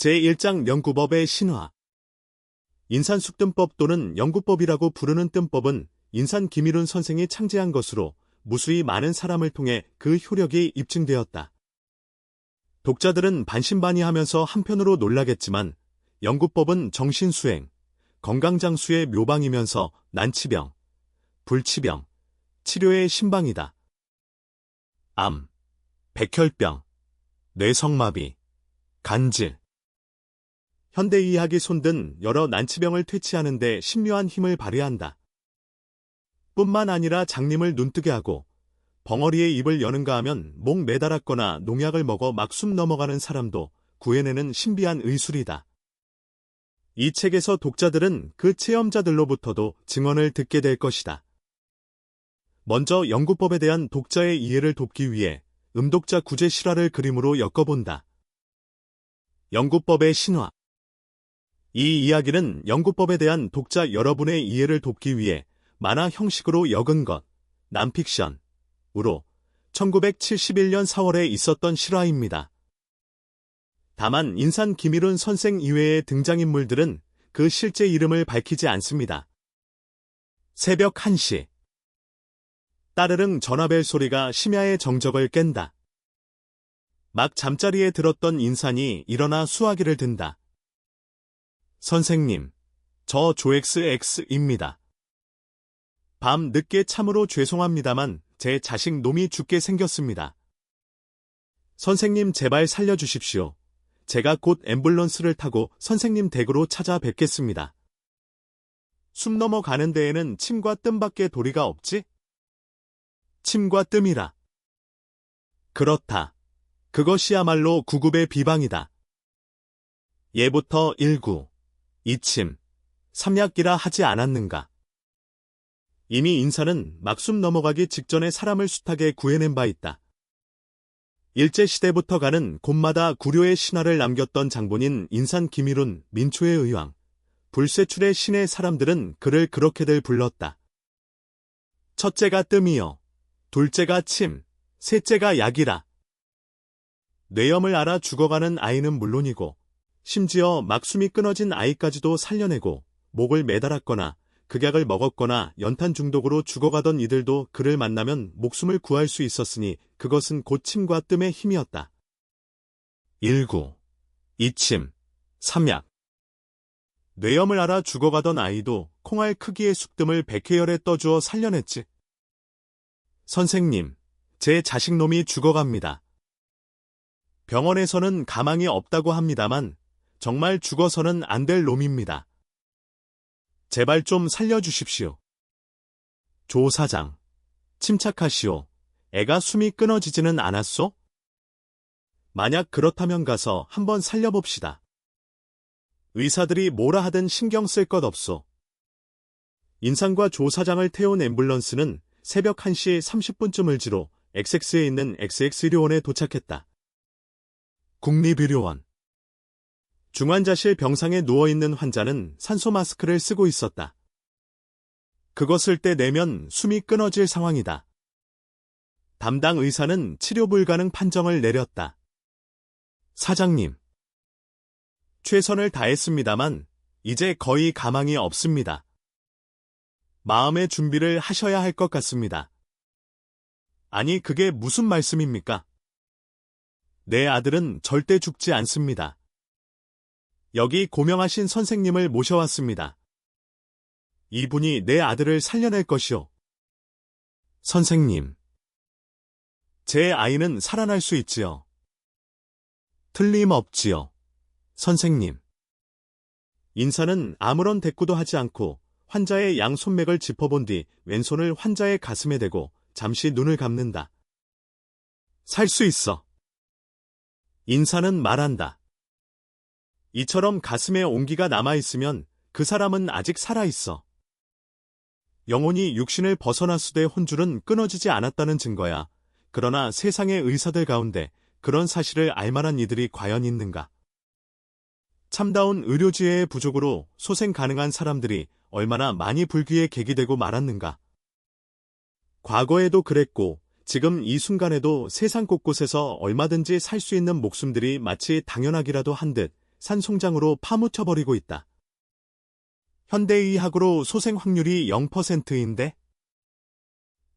제1장 영구법의 신화. 인산숙뜸법 또는 영구법이라고 부르는 뜸법은 인산 김일훈 선생이 창제한 것으로 무수히 많은 사람을 통해 그 효력이 입증되었다. 독자들은 반신반의하면서 한편으로 놀라겠지만 영구법은 정신수행, 건강장수의 묘방이면서 난치병, 불치병, 치료의 신방이다. 암, 백혈병, 뇌성마비, 간질. 현대의학이 손든 여러 난치병을 퇴치하는 데 신묘한 힘을 발휘한다. 뿐만 아니라 장님을 눈뜨게 하고 벙어리의 입을 여는가 하면 목 매달았거나 농약을 먹어 막 숨 넘어가는 사람도 구해내는 신비한 의술이다. 이 책에서 독자들은 그 체험자들로부터도 증언을 듣게 될 것이다. 먼저 영구법에 대한 독자의 이해를 돕기 위해 음독자 구제 실화를 그림으로 엮어본다. 영구법의 신화. 이 이야기는 영구법에 대한 독자 여러분의 이해를 돕기 위해 만화 형식으로 엮은 것, 난픽션으로 1971년 4월에 있었던 실화입니다. 다만 인산김일훈 선생 이외의 등장인물들은 그 실제 이름을 밝히지 않습니다. 새벽 1시. 따르릉 전화벨 소리가 심야의 정적을 깬다. 막 잠자리에 들었던 인산이 일어나 수화기를 든다. 선생님, 저 조XX입니다. 밤 늦게 참으로 죄송합니다만 제 자식 놈이 죽게 생겼습니다. 선생님 제발 살려주십시오. 제가 곧 앰뷸런스를 타고 선생님 댁으로 찾아뵙겠습니다. 숨 넘어가는 데에는 침과 뜸밖에 도리가 없지? 침과 뜸이라. 그렇다. 그것이야말로 구급의 비방이다. 예부터 1구, 2침, 3약기라 하지 않았는가. 이미 인산은 막숨 넘어가기 직전에 사람을 숱하게 구해낸 바 있다. 일제시대부터 가는 곳마다 구료의 신화를 남겼던 장본인 인산김일훈, 민초의 의왕, 불세출의 신의 사람들은 그를 그렇게들 불렀다. 첫째가 뜸이요, 둘째가 침, 셋째가 약이라. 뇌염을 앓아 죽어가는 아이는 물론이고 심지어 막숨이 끊어진 아이까지도 살려내고 목을 매달았거나 극약을 먹었거나 연탄 중독으로 죽어가던 이들도 그를 만나면 목숨을 구할 수 있었으니 그것은 곧 침과 뜸의 힘이었다. 1구, 2침, 3약. 뇌염을 앓아 죽어가던 아이도 콩알 크기의 쑥뜸을 백회열에 떠주어 살려냈지. 선생님, 제 자식놈이 죽어갑니다. 병원에서는 가망이 없다고 합니다만 정말 죽어서는 안 될 놈입니다. 제발 좀 살려주십시오. 조 사장, 침착하시오. 애가 숨이 끊어지지는 않았소? 만약 그렇다면 가서 한번 살려봅시다. 의사들이 뭐라 하든 신경 쓸 것 없소. 인산과 조 사장을 태운 앰뷸런스는 새벽 1시 30분쯤을 지로 XX에 있는 XX의료원에 도착했다. 국립의료원. 중환자실 병상에 누워있는 환자는 산소 마스크를 쓰고 있었다. 그것을 떼내면 숨이 끊어질 상황이다. 담당 의사는 치료 불가능 판정을 내렸다. 사장님, 최선을 다했습니다만 이제 거의 가망이 없습니다. 마음의 준비를 하셔야 할 것 같습니다. 아니, 그게 무슨 말씀입니까? 내 아들은 절대 죽지 않습니다. 여기 고명하신 선생님을 모셔왔습니다. 이분이 내 아들을 살려낼 것이오. 선생님, 제 아이는 살아날 수 있지요. 틀림없지요. 선생님. 인산은 아무런 대꾸도 하지 않고 환자의 양손맥을 짚어본 뒤 왼손을 환자의 가슴에 대고 잠시 눈을 감는다. 살 수 있어. 인산은 말한다. 이처럼 가슴에 온기가 남아있으면 그 사람은 아직 살아있어. 영혼이 육신을 벗어났으되 혼줄은 끊어지지 않았다는 증거야. 그러나 세상의 의사들 가운데 그런 사실을 알만한 이들이 과연 있는가? 참다운 의료지혜의 부족으로 소생 가능한 사람들이 얼마나 많이 불귀에 계기되고 말았는가? 과거에도 그랬고 지금 이 순간에도 세상 곳곳에서 얼마든지 살 수 있는 목숨들이 마치 당연하기라도 한 듯 산송장으로 파묻혀버리고 있다. 현대의학으로 소생 확률이 0%인데?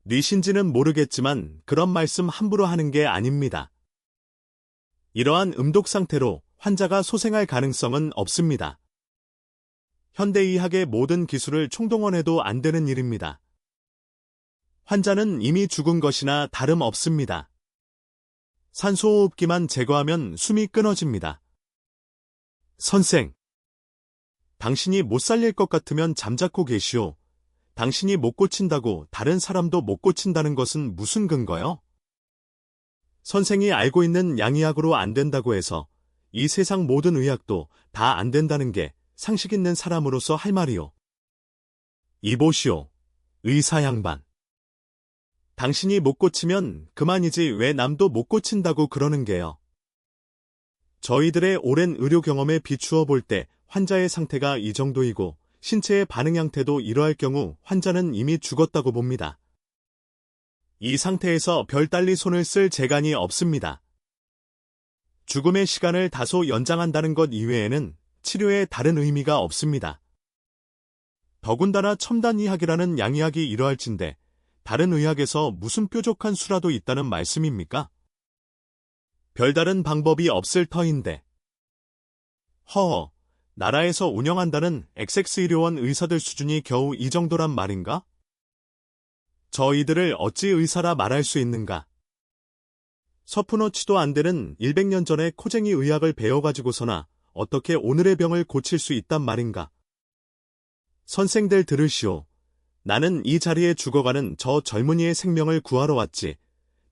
뉘신지는 모르겠지만 그런 말씀 함부로 하는 게 아닙니다. 이러한 음독 상태로 환자가 소생할 가능성은 없습니다. 현대의학의 모든 기술을 총동원해도 안 되는 일입니다. 환자는 이미 죽은 것이나 다름없습니다. 산소호흡기만 제거하면 숨이 끊어집니다. 선생, 당신이 못 살릴 것 같으면 잠자코 계시오. 당신이 못 고친다고 다른 사람도 못 고친다는 것은 무슨 근거요? 선생이 알고 있는 양의학으로 안 된다고 해서 이 세상 모든 의학도 다 안 된다는 게 상식 있는 사람으로서 할 말이오. 이보시오, 의사 양반. 당신이 못 고치면 그만이지 왜 남도 못 고친다고 그러는 게요. 저희들의 오랜 의료 경험에 비추어 볼 때 환자의 상태가 이 정도이고 신체의 반응 형태도 이러할 경우 환자는 이미 죽었다고 봅니다. 이 상태에서 별달리 손을 쓸 재간이 없습니다. 죽음의 시간을 다소 연장한다는 것 이외에는 치료에 다른 의미가 없습니다. 더군다나 첨단의학이라는 양의학이 이러할진데 다른 의학에서 무슨 뾰족한 수라도 있다는 말씀입니까? 별다른 방법이 없을 터인데. 허허, 나라에서 운영한다는 XX 의료원 의사들 수준이 겨우 이 정도란 말인가? 저희들을 어찌 의사라 말할 수 있는가? 서푼어치도 안 되는 100년 전에 코쟁이 의학을 배워가지고서나 어떻게 오늘의 병을 고칠 수 있단 말인가? 선생들 들으시오. 나는 이 자리에 죽어가는 저 젊은이의 생명을 구하러 왔지.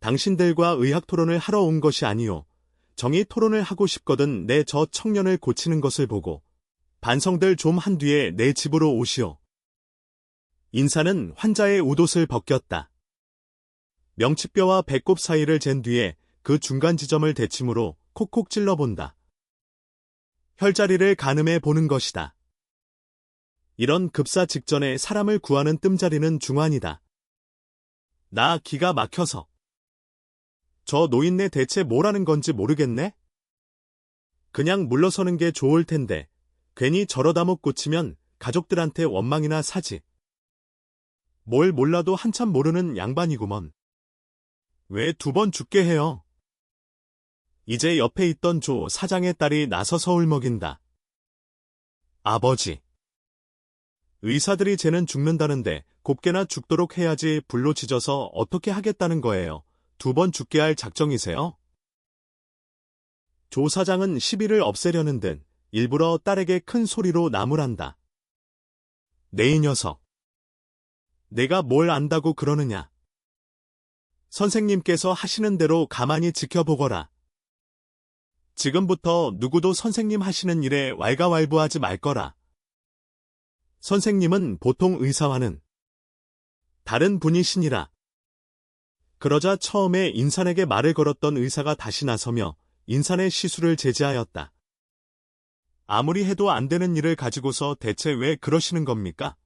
당신들과 의학 토론을 하러 온 것이 아니오. 정의 토론을 하고 싶거든 내 저 청년을 고치는 것을 보고. 반성들 좀 한 뒤에 내 집으로 오시오. 인사는 환자의 웃옷을 벗겼다. 명치뼈와 배꼽 사이를 잰 뒤에 그 중간 지점을 대침으로 콕콕 찔러본다. 혈자리를 가늠해 보는 것이다. 이런 급사 직전에 사람을 구하는 뜸자리는 중환이다. 나 기가 막혀서. 저 노인네 대체 뭐라는 건지 모르겠네? 그냥 물러서는 게 좋을 텐데 괜히 저러다 못 고치면 가족들한테 원망이나 사지. 뭘 몰라도 한참 모르는 양반이구먼. 왜 2번 죽게 해요? 이제 옆에 있던 조 사장의 딸이 나서서 울먹인다. 아버지. 의사들이 쟤는 죽는다는데 곱게나 죽도록 해야지 불로 지져서 어떻게 하겠다는 거예요. 2번 죽게 할 작정이세요? 조 사장은 시비를 없애려는 듯 일부러 딸에게 큰 소리로 나무란다. 내 이 녀석. 내가 뭘 안다고 그러느냐. 선생님께서 하시는 대로 가만히 지켜보거라. 지금부터 누구도 선생님 하시는 일에 왈가왈부하지 말 거라. 선생님은 보통 의사와는 다른 분이시니라. 그러자 처음에 인산에게 말을 걸었던 의사가 다시 나서며 인산의 시술을 제지하였다. 아무리 해도 안 되는 일을 가지고서 대체 왜 그러시는 겁니까?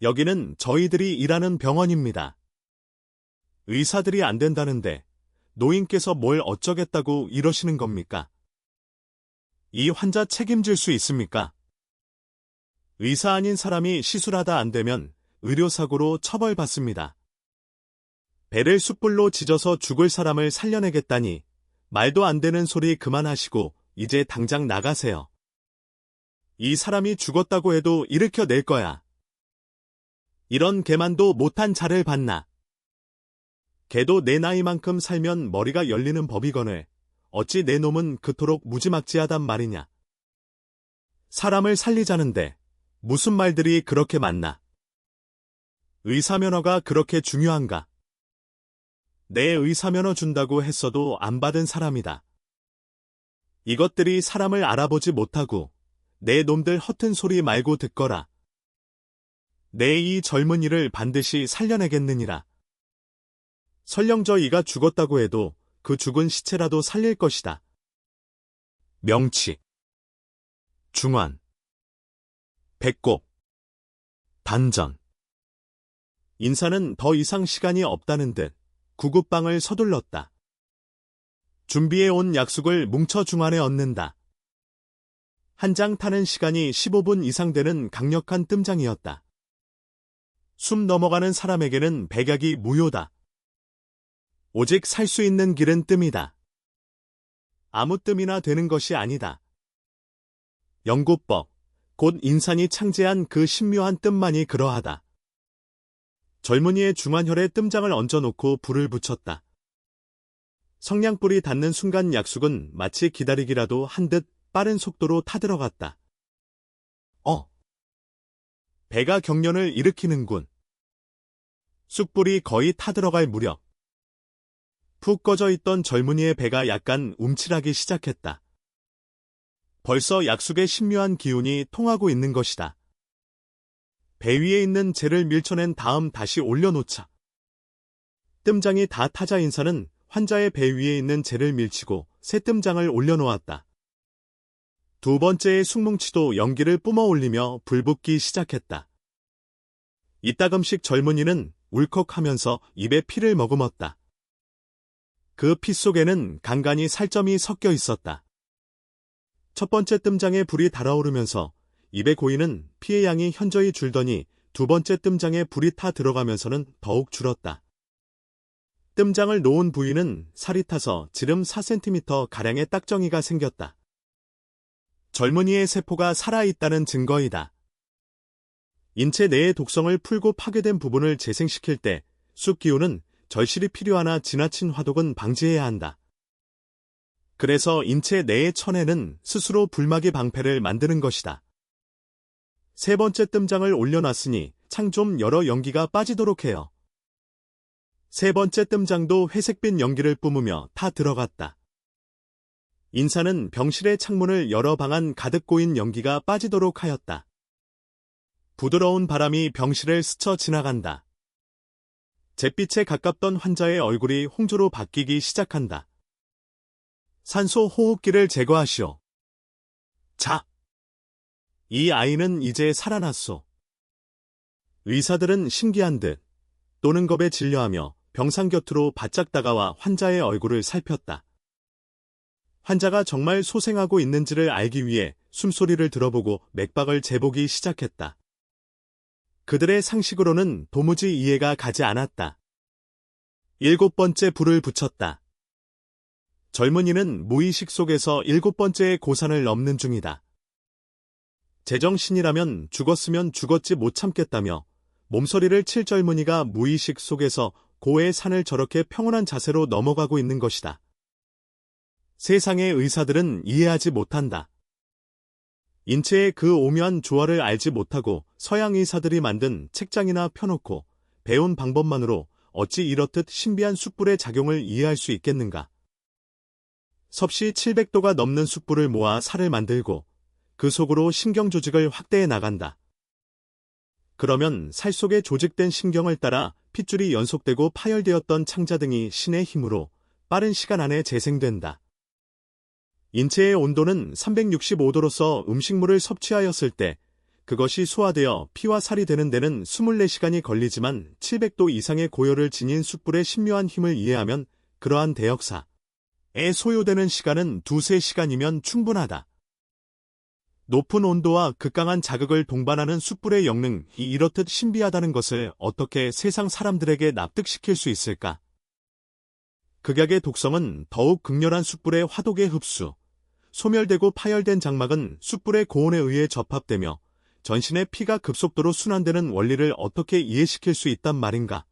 여기는 저희들이 일하는 병원입니다. 의사들이 안 된다는데 노인께서 뭘 어쩌겠다고 이러시는 겁니까? 이 환자 책임질 수 있습니까? 의사 아닌 사람이 시술하다 안 되면 의료사고로 처벌받습니다. 배를 숯불로 지져서 죽을 사람을 살려내겠다니 말도 안 되는 소리 그만하시고 이제 당장 나가세요. 이 사람이 죽었다고 해도 일으켜낼 거야. 이런 개만도 못한 자를 봤나. 걔도 내 나이만큼 살면 머리가 열리는 법이거늘 어찌 내 놈은 그토록 무지막지하단 말이냐. 사람을 살리자는데 무슨 말들이 그렇게 많나. 의사면허가 그렇게 중요한가. 내 의사면허 준다고 했어도 안 받은 사람이다. 이것들이 사람을 알아보지 못하고 내 놈들 허튼 소리 말고 듣거라. 내 이 젊은이를 반드시 살려내겠느니라. 설령 저 이가 죽었다고 해도 그 죽은 시체라도 살릴 것이다. 명치, 중환, 배꼽, 단전. 인사는 더 이상 시간이 없다는 듯 구급방을 서둘렀다. 준비해온 약속을 뭉쳐 중환에 얻는다. 한 장 타는 시간이 15분 이상 되는 강력한 뜸장이었다. 숨 넘어가는 사람에게는 백약이 무효다. 오직 살 수 있는 길은 뜸이다. 아무 뜸이나 되는 것이 아니다. 영구법, 곧 인산이 창제한 그 신묘한 뜸만이 그러하다. 젊은이의 중환혈에 뜸장을 얹어놓고 불을 붙였다. 성냥불이 닿는 순간 약숙은 마치 기다리기라도 한 듯 빠른 속도로 타들어갔다. 배가 경련을 일으키는군. 쑥불이 거의 타들어갈 무렵. 푹 꺼져 있던 젊은이의 배가 약간 움찔하기 시작했다. 벌써 약숙의 신묘한 기운이 통하고 있는 것이다. 배 위에 있는 재를 밀쳐낸 다음 다시 올려놓자. 뜸장이 다 타자 인사는 환자의 배 위에 있는 재를 밀치고 새 뜸장을 올려놓았다. 두 번째의 숭뭉치도 연기를 뿜어올리며 불붙기 시작했다. 이따금씩 젊은이는 울컥하면서 입에 피를 머금었다. 그 피 속에는 간간이 살점이 섞여 있었다. 첫 번째 뜸장에 불이 달아오르면서 입에 고이는 피의 양이 현저히 줄더니 두 번째 뜸장에 불이 타 들어가면서는 더욱 줄었다. 뜸장을 놓은 부위는 살이 타서 지름 4cm 가량의 딱정이가 생겼다. 젊은이의 세포가 살아있다는 증거이다. 인체 내의 독성을 풀고 파괴된 부분을 재생시킬 때 쑥기운은 절실히 필요하나 지나친 화독은 방지해야 한다. 그래서 인체 내의 천에는 스스로 불마귀 방패를 만드는 것이다. 세 번째 뜸장을 올려놨으니 창 좀 열어 연기가 빠지도록 해요. 세 번째 뜸장도 회색빛 연기를 뿜으며 타 들어갔다. 인사는 병실의 창문을 열어 방 안 가득 고인 연기가 빠지도록 하였다. 부드러운 바람이 병실을 스쳐 지나간다. 잿빛에 가깝던 환자의 얼굴이 홍조로 바뀌기 시작한다. 산소 호흡기를 제거하시오. 자! 이 아이는 이제 살아났소. 의사들은 신기한 듯 또는 겁에 질려하며 병상 곁으로 바짝 다가와 환자의 얼굴을 살폈다. 환자가 정말 소생하고 있는지를 알기 위해 숨소리를 들어보고 맥박을 재보기 시작했다. 그들의 상식으로는 도무지 이해가 가지 않았다. 7번째 불을 붙였다. 젊은이는 무의식 속에서 7번째의 고산을 넘는 중이다. 제정신이라면 죽었으면 죽었지 못 참겠다며 몸서리를 칠 젊은이가 무의식 속에서 고의 산을 저렇게 평온한 자세로 넘어가고 있는 것이다. 세상의 의사들은 이해하지 못한다. 인체의 그 오묘한 조화를 알지 못하고 서양 의사들이 만든 책장이나 펴놓고 배운 방법만으로 어찌 이렇듯 신비한 숯불의 작용을 이해할 수 있겠는가. 섭씨 700도가 넘는 숯불을 모아 살을 만들고 그 속으로 신경 조직을 확대해 나간다. 그러면 살 속에 조직된 신경을 따라 핏줄이 연속되고 파열되었던 창자 등이 신의 힘으로 빠른 시간 안에 재생된다. 인체의 온도는 365도로서 음식물을 섭취하였을 때 그것이 소화되어 피와 살이 되는 데는 24시간이 걸리지만 700도 이상의 고열을 지닌 숯불의 신묘한 힘을 이해하면 그러한 대역사에 소요되는 시간은 2~3시간이면 충분하다. 높은 온도와 극강한 자극을 동반하는 숯불의 영능이 이렇듯 신비하다는 것을 어떻게 세상 사람들에게 납득시킬 수 있을까? 극약의 독성은 더욱 극렬한 숯불의 화독의 흡수, 소멸되고 파열된 장막은 숯불의 고온에 의해 접합되며 전신의 피가 급속도로 순환되는 원리를 어떻게 이해시킬 수 있단 말인가?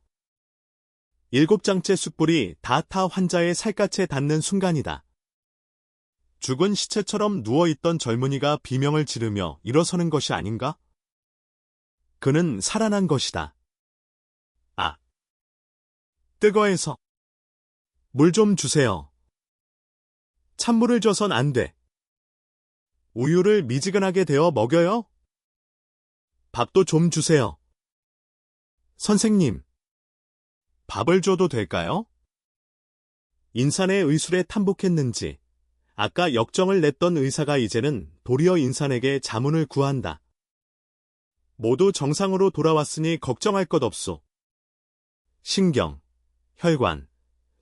7장째 숯불이 다 타 환자의 살갗에 닿는 순간이다. 죽은 시체처럼 누워있던 젊은이가 비명을 지르며 일어서는 것이 아닌가? 그는 살아난 것이다. 아! 뜨거해서. 물 좀 주세요. 찬물을 줘선 안 돼. 우유를 미지근하게 데워 먹여요? 밥도 좀 주세요. 선생님, 밥을 줘도 될까요? 인산의 의술에 탐복했는지 아까 역정을 냈던 의사가 이제는 도리어 인산에게 자문을 구한다. 모두 정상으로 돌아왔으니 걱정할 것 없소. 신경, 혈관,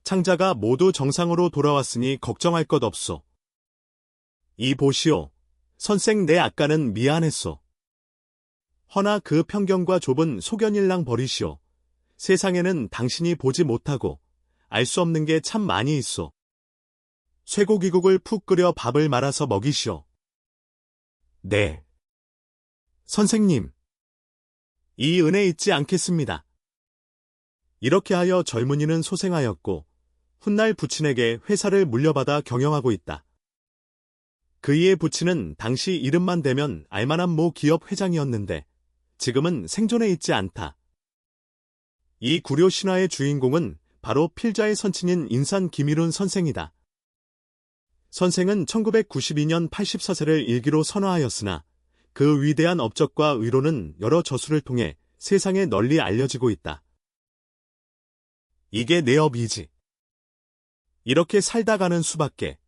창자가 모두 정상으로 돌아왔으니 걱정할 것 없소. 이 보시오. 선생 내 아까는 미안했소. 허나 그 편견과 좁은 소견일랑 버리시오. 세상에는 당신이 보지 못하고 알 수 없는 게 참 많이 있소. 쇠고기국을 푹 끓여 밥을 말아서 먹이시오. 네. 선생님. 이 은혜 잊지 않겠습니다. 이렇게 하여 젊은이는 소생하였고 훗날 부친에게 회사를 물려받아 경영하고 있다. 그이의 부친은 당시 이름만 대면 알만한 모 기업 회장이었는데 지금은 생존해 있지 않다. 이 구려 신화의 주인공은 바로 필자의 선친인 인산 김일훈 선생이다. 선생은 1992년 84세를 일기로 선화하였으나 그 위대한 업적과 의로는 여러 저술을 통해 세상에 널리 알려지고 있다. 이게 내 업이지. 이렇게 살다 가는 수밖에.